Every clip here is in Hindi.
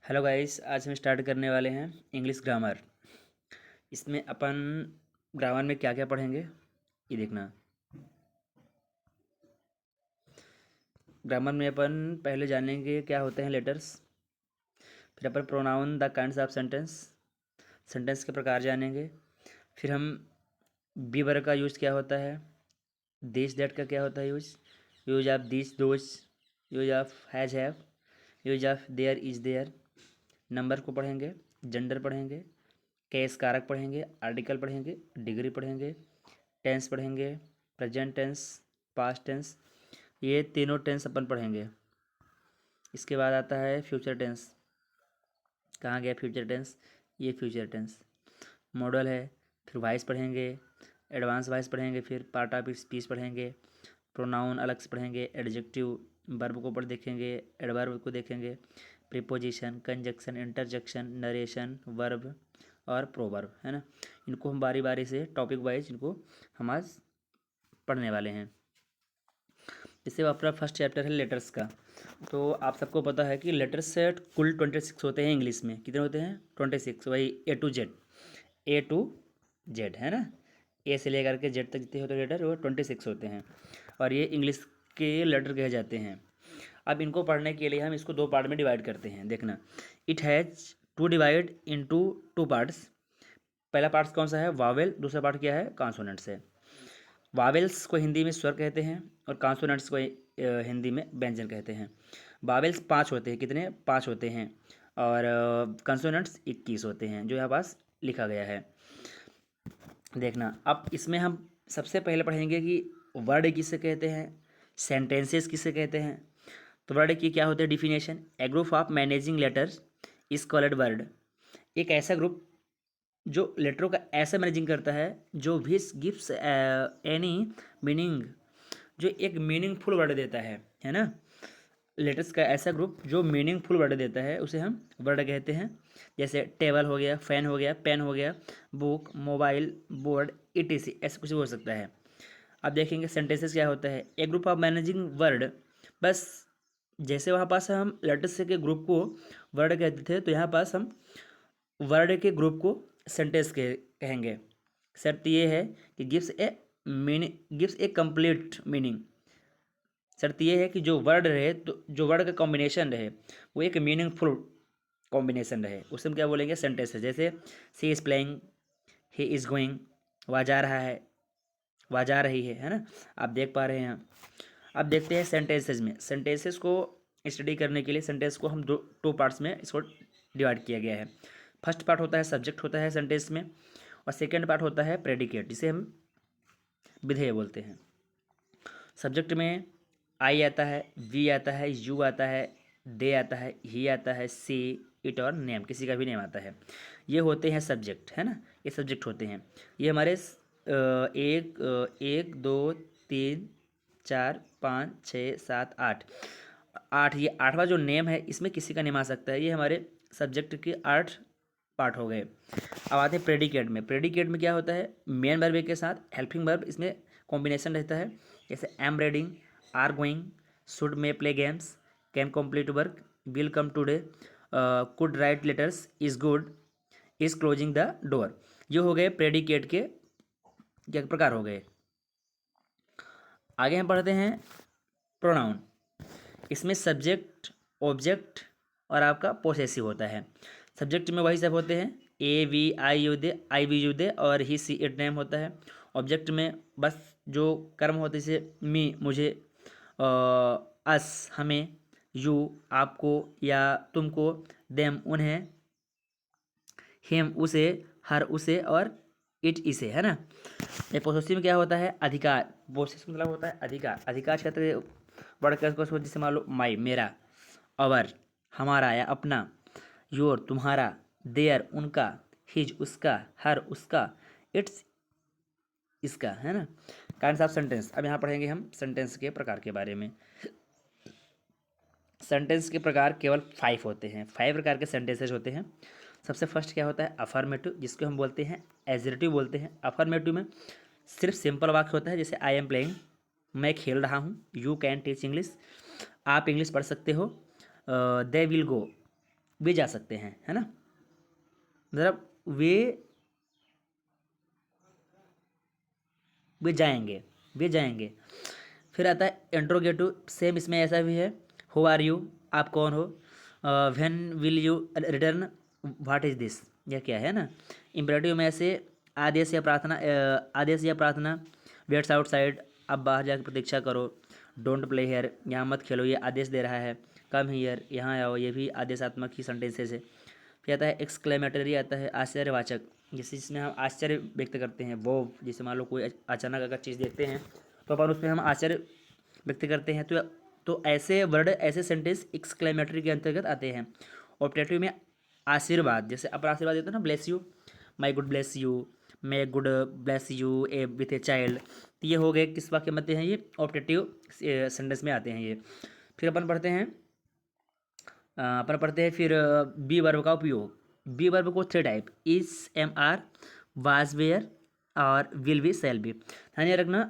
हेलो गाइस, आज हम स्टार्ट करने वाले हैं इंग्लिश ग्रामर। इसमें अपन ग्रामर में क्या क्या पढ़ेंगे ये देखना। ग्रामर में अपन पहले जानेंगे क्या होते हैं लेटर्स, फिर अपन pronoun the kinds of sentence, sentence के प्रकार जानेंगे। फिर हम बी वर्ग का यूज़ क्या होता है, दिस दैट का क्या होता है use, use of this those, use of have, use of there is there. Number को पढ़ेंगे, जेंडर पढ़ेंगे, केस कारक पढ़ेंगे, आर्टिकल पढ़ेंगे, डिग्री पढ़ेंगे, टेंस पढ़ेंगे, प्रेजेंट टेंस, पास्ट टेंस, ये तीनों टेंस अपन पढ़ेंगे। इसके बाद आता है फ्यूचर टेंस। कहाँ गया फ्यूचर टेंस, ये फ्यूचर टेंस मॉडल है। फिर वॉइस पढ़ेंगे, एडवांस वॉइस पढ़ेंगे, फिर पार्ट ऑफ स्पीच पढ़ेंगे, प्रोनाउन अलग से पढ़ेंगे, एडजेक्टिव वर्ब को ऊपर देखेंगे, एडवर्ब को देखेंगे, preposition, conjunction, interjection, narration, verb और प्रोवर्ब, है ना। इनको हम बारी बारी से टॉपिक वाइज इनको हम आज पढ़ने वाले हैं। इससे अपना फर्स्ट चैप्टर है लेटर्स का। तो आप सबको पता है कि लेटर्स से कुल 26 होते हैं इंग्लिश में। कितने होते हैं? 26। वही ए टू जेड है ना। ए से लेकर के जेड तक जितने होते हैं लेटर वो 26 होते हैं, और ये इंग्लिश के लेटर कहे जाते हैं। अब इनको पढ़ने के लिए हम इसको दो पार्ट में डिवाइड करते हैं। देखना, it has to divide into two parts. पहला पार्ट कौन सा है? वावेल। दूसरा पार्ट क्या है? कॉन्सोनेंट्स है। वावेल्स को हिंदी में स्वर कहते हैं और कॉन्सोनेंट्स को हिंदी में व्यंजन कहते हैं। वावेल्स 5 होते हैं। कितने? 5 होते हैं। और कॉन्सोनेंट्स 21 होते हैं, जो यहाँ पास लिखा गया है। देखना, अब इसमें हम सबसे पहले पढ़ेंगे कि वर्ड किसे कहते हैं, सेंटेंसेस किसे कहते हैं। तो वर्ड की क्या होते हैं definition? A group of managing letters is called word. एक ऐसा ग्रुप जो लेटरों का ऐसा मैनेजिंग करता है जो भी गिव्स एनी मीनिंग, जो एक मीनिंगफुल वर्ड देता है ना। लेटर्स का ऐसा ग्रुप जो मीनिंगफुल वर्ड देता है उसे हम वर्ड कहते हैं। जैसे टेबल हो गया, फैन हो गया, पेन हो गया, बुक, मोबाइल, बोर्ड, etc, ऐसा कुछ हो सकता है। अब देखेंगे सेंटेंसेस क्या होता है। ए ग्रुप ऑफ मैनेजिंग वर्ड, बस जैसे वहाँ पास हम लेटर्स के ग्रुप को वर्ड कहते थे, तो यहाँ पास हम वर्ड के ग्रुप को सेंटेंस के कहेंगे। शर्त ये है कि गिव्स ए कंप्लीट मीनिंग। शर्त ये है कि जो वर्ड रहे, तो जो वर्ड का कॉम्बिनेशन रहे वो एक मीनिंगफुल कॉम्बिनेशन रहे, उसे हम क्या बोलेंगे? सेंटेंस है। जैसे she is playing, he is going, वह जा रहा है, वह जा रही है ना। आप देख पा रहे हैं यहाँ। अब देखते हैं सेंटेंसेस में। सेंटेंसेस को स्टडी करने के लिए सेंटेंस को हम टू पार्ट्स में इसको डिवाइड किया गया है। फर्स्ट पार्ट होता है सब्जेक्ट होता है सेंटेंस में, और सेकेंड पार्ट होता है प्रेडिकेट, जिसे हम विधेय बोलते हैं। सब्जेक्ट में आई आता है, वी आता है, यू आता है, दे आता है, ही आता है, सी, इट और नेम, किसी का भी नेम आता है। ये होते हैं सब्जेक्ट, है ना। ये सब्जेक्ट होते हैं। ये हमारे एक दो तीन चार पाँच छः सात आठ, आठ, ये आठवां जो नेम है इसमें किसी का नेम आ सकता है। ये हमारे सब्जेक्ट के 8 पार्ट हो गए। अब आते हैं प्रेडिकेट में। प्रेडिकेट में क्या होता है? मेन वर्ब के साथ हेल्पिंग वर्ब इसमें कॉम्बिनेशन रहता है। जैसे am reading, are going, should may play games, can complete work, will come today, could write letters, is good, is closing the door. ये हो गए प्रेडिकेट के क्या प्रकार हो गए। आगे हम पढ़ते हैं प्रोनाउन। इसमें सब्जेक्ट, ऑब्जेक्ट और आपका पोसेसिव होता है। सब्जेक्ट में वही सब होते हैं, a we I you they, I we you they और ही सी इट नेम होता है। ऑब्जेक्ट में बस जो कर्म होते हैं, जैसे मी मुझे, अस हमें, यू आपको या तुमको, देम उन्हें, हिम उसे, हर उसे और इट इसे, है ना। ये पोसेसिव में क्या होता है? अधिकार। पोसेसिव मतलब होता है अधिकार। अधिकार क्षेत्र वर्ड को जैसे मान लो माई मेरा, अवर हमारा या अपना, योर तुम्हारा, देयर उनका, हिज उसका, हर उसका, इट्स इसका, है ना। Kinds of sentence. अब यहाँ पढ़ेंगे हम सेंटेंस के प्रकार के बारे में। सेंटेंस के प्रकार केवल 5 होते हैं। 5 प्रकार के सेंटेंसेज होते हैं। सबसे फर्स्ट क्या होता है? अफर्मेटिव, जिसको हम बोलते हैं एजरेटिव बोलते हैं। अफर्मेटिव में सिर्फ सिंपल वाक्य होता है, जैसे आई एम प्लेइंग, मैं खेल रहा हूँ, यू कैन टीच इंग्लिश, आप इंग्लिश पढ़ सकते हो, दे विल गो, वे जा सकते हैं, है ना, मतलब वे जाएंगे, वे जाएंगे। फिर आता है इंट्रोगेटिव, सेम इसमें ऐसा भी है, हु आर यू, आप कौन हो, when will you return, what is this, यह क्या है ना। इम्परेटिव में ऐसे आदेश या प्रार्थना, वेट्स आउटसाइड, अब बाहर जाकर प्रतीक्षा करो, डोंट प्ले हेयर, यहाँ मत खेलो, ये आदेश दे रहा है, कम हियर, यहाँ आओ, ये भी आदेशात्मक ही सेंटेंसेस है। फिर आता है एक्सक्लेमेटरी, आता है आश्चर्यवाचक, जैसे जिसमें हम आश्चर्य व्यक्त करते हैं, वो जैसे मान लो कोई अचानक अगर चीज़ देखते हैं तो अपन उसमें हम आश्चर्य व्यक्त करते हैं, तो ऐसे वर्ड, ऐसे सेंटेंस एक्सक्लेमेटरी के अंतर्गत आते हैं। ऑप्टेटिव में आशीर्वाद, जैसे अपन आशीर्वाद देते हैं ना, bless you, my good bless you, may good bless U A with a child, तो ये हो गए किस वाक्य मध्य हैं, ये ऑप्टेटिव सेंटेंस में आते हैं ये। फिर अपन पढ़ते हैं फिर बी वर्ब का उपयोग। बी वर्ब को 3 type, is, am are, was, were और विल बी, सेल बी। ध्यान ये रखना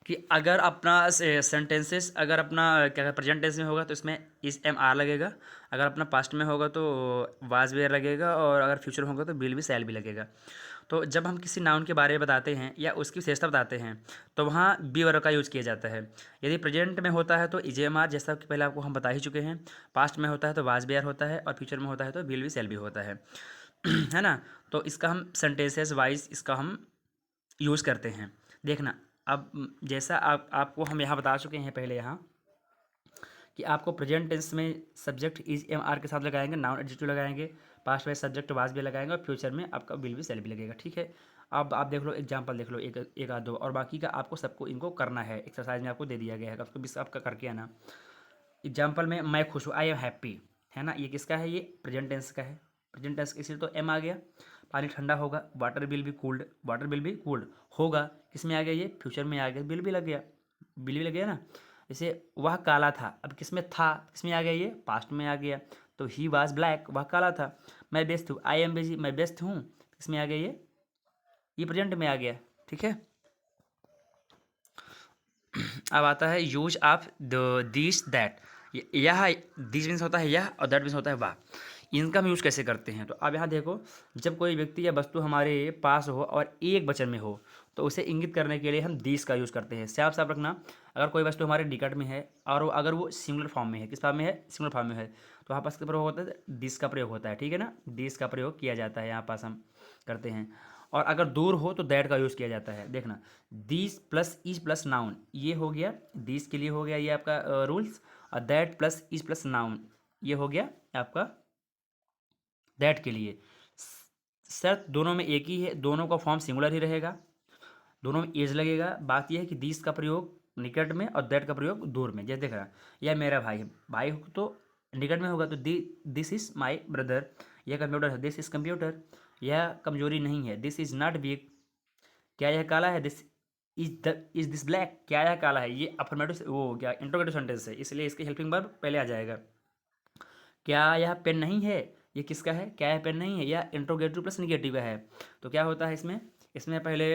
कि अगर अपना सेंटेंसेस अगर अपना क्या प्रेजेंट टेंस में होगा तो इसमें इज, एम आर लगेगा, अगर अपना पास्ट में होगा तो वाज, वेयर लगेगा, और अगर फ्यूचर में होगा तो विल बी, सेल बी लगेगा। तो जब हम किसी नाउन के बारे में बताते हैं या उसकी विशेषता बताते हैं तो वहाँ बी वर्ब का यूज़ किया जाता है। यदि प्रेजेंट में होता है तो इजेएमआर, जैसा कि पहले आपको हम बता ही चुके हैं, पास्ट में होता है तो वाज, वेयर होता है, और फ्यूचर में होता है तो विल बी, सेल बी होता है है ना। तो इसका हम सेंटेंसेस वाइज इसका हम यूज़ करते हैं। देखना, अब जैसा आपको हम यहाँ बता चुके हैं पहले यहाँ कि आपको प्रेजेंट टेंस में सब्जेक्ट इज, एम आर के साथ लगाएंगे, नाउन एडजेक्टिव लगाएंगे, पास्ट में सब्जेक्ट वाज भी लगाएंगे, और फ्यूचर में आपका विल भी, सेल भी लगेगा, ठीक है। अब आप देख लो एग्जांपल, देख लो एक आध दो, और बाकी का आपको सबको इनको करना है, एक्सरसाइज में आपको दे दिया गया है, आपको भी आपका करके आना। एग्जाम्पल में मैं खुश हूँ, आई एम हैप्पी, है ना, ये किसका है, ये प्रेजेंट टेंस का है। प्रेजेंट टेंस इसलिए तो एम आ गया। पानी ठंडा होगा, water will be cooled, water will be cooled होगा, किसमें आ गया, ये फ्यूचर में आ गया, विल भी लग गया, विल भी लग गया ना। जैसे वह काला था, अब किसमें था, किसमें आ गया, ये पास्ट में आ गया, तो ही वाज ब्लैक, वह काला था। मैं व्यस्त हूँ, आई एम बिजी, मैं व्यस्त हूँ, किसमें आ गया, ये प्रेजेंट में आ गया, ठीक है। अब आता है यूज ऑफ दिस दैट, यह दिस मीन्स होता है यह, और दैट मीन्स होता है वाह। इनका हम यूज़ कैसे करते हैं, तो अब यहाँ देखो, जब कोई व्यक्ति या वस्तु हमारे पास हो और एक वचन में हो तो उसे इंगित करने के लिए हम दिस का यूज़ करते हैं। साफ साफ रखना, अगर कोई वस्तु हमारे निकट में है और अगर वो सिंगुलर फॉर्म में है, किस फॉर्म में है, सिंगुलर फॉर्म में है, तो वहाँ पास का प्रयोग होता है, दिस का प्रयोग होता है, ठीक है ना, दिस का प्रयोग किया जाता है, यहाँ पास हम करते हैं। और अगर दूर हो तो दैट का यूज़ किया जाता है। देखना, this plus is plus noun, ये हो गया दिस के लिए हो गया ये आपका रूल्स, और that plus is plus noun ये हो गया आपका दैट के लिए। शर्त दोनों में एक ही है, दोनों का फॉर्म सिंगुलर ही रहेगा, दोनों में एज लगेगा। बात यह है कि दिस का प्रयोग निकट में और दैट का प्रयोग दूर में। जैसे देख रहा, यह मेरा भाई है, भाई तो निकट में होगा तो दिस इज माई ब्रदर। यह कंप्यूटर है, दिस इज कंप्यूटर। यह कमजोरी नहीं है, दिस इज नॉट वीक। क्या यह काला है, दिस इज दिस ब्लैक, क्या यह काला है, ये अफर्मेटिव वो क्या इंट्रोगेटिव सेंटेंस है, इसलिए इसके हेल्पिंग वर्ब पहले आ जाएगा। क्या यह पेन नहीं है, ये किसका है, क्या यह पेन नहीं है, यह इंट्रोगेटिव प्लस निगेटिव है। तो क्या होता है इसमें, इसमें पहले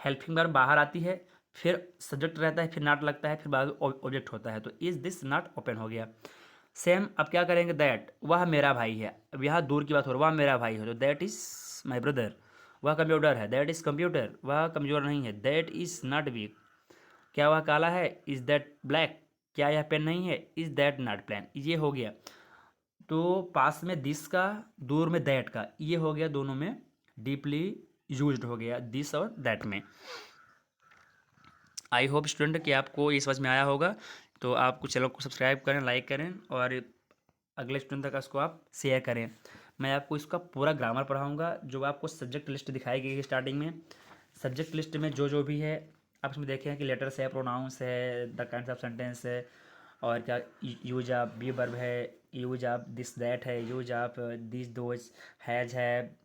हेल्पिंग वर्ब बाहर आती है, फिर सब्जेक्ट रहता है, फिर नॉट लगता है, फिर बाद ऑब्जेक्ट होता है, तो इज दिस नॉट ओपन हो गया। सेम अब क्या करेंगे, दैट, वह मेरा भाई है, अब यहाँ दूर की बात हो रही है, वह मेरा भाई है तो दैट इज माई ब्रदर। वह कंप्यूटर है, दैट इज कंप्यूटर, वह कमजोर नहीं है, दैट इज नॉट वीक। क्या वह काला है, इज दैट ब्लैक। क्या यह पेन नहीं है, इज दैट नॉट पेन। ये हो गया, तो पास में दिस का, दूर में दैट का, ये हो गया, दोनों में डीपली यूज्ड हो गया दिस और दैट में। आई होप स्टूडेंट कि आपको ये समझ में आया होगा। तो आप चैनल को सब्सक्राइब करें, लाइक करें, और अगले स्टूडेंट तक इसको आप शेयर करें। मैं आपको इसका पूरा ग्रामर पढ़ाऊँगा, जो आपको सब्जेक्ट लिस्ट दिखाई गई है स्टार्टिंग में। सब्जेक्ट लिस्ट में जो जो भी है आप इसमें देखें कि लेटर्स है, प्रोनाउंस है, द काइंड्स ऑफ सेंटेंस है, और क्या यूज ऑफ बी वर्ब है, यूज ऑफ दिस दैट है, use of this those, has है,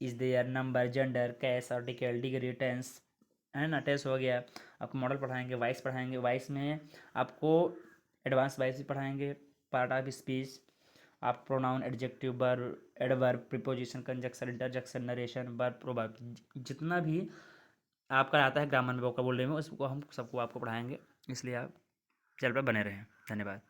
is there, number, gender, case, article, degree, tense, है ना, टेंस हो गया। आपको मॉडल पढ़ाएंगे, वॉइस पढ़ाएंगे, वॉइस में आपको एडवांस वॉइस भी पढ़ाएंगे, पार्ट ऑफ स्पीच, आप pronoun, adjective, verb, adverb, preposition, conjunction, interjection, narration, verb, proverb, जितना भी आपका आता है ग्रामर में वोकैबुलरी में, उसको हम सबको आपको पढ़ाएंगे। इसलिए आप चैनल पर बने रहें। धन्यवाद।